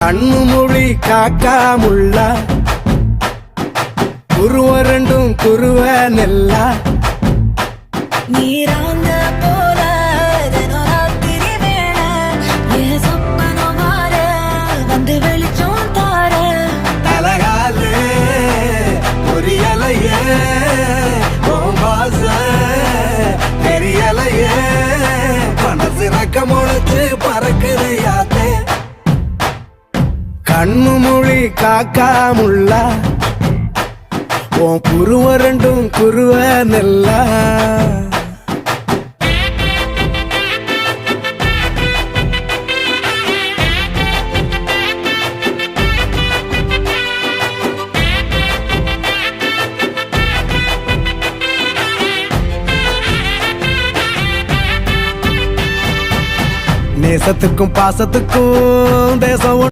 கண்ணு மொழி காக்காமுள்ள குருவரண்டும் குருவ நெல்லா நீராங்க போல ராத்திரி வேண என் சொப்பனம் மாற வந்து வெளிச்சம் தார தலகாலே பொரியலையே பாச தெரியலையே மனசு ரக்க முளைச்சு பறக்குது யாத்தே கண்ணு மொழி காக்காமுள்ள உன் குருவரண்டும் குருவ நெல்லா நேசத்துக்கும் பாசத்துக்கும் தேசம்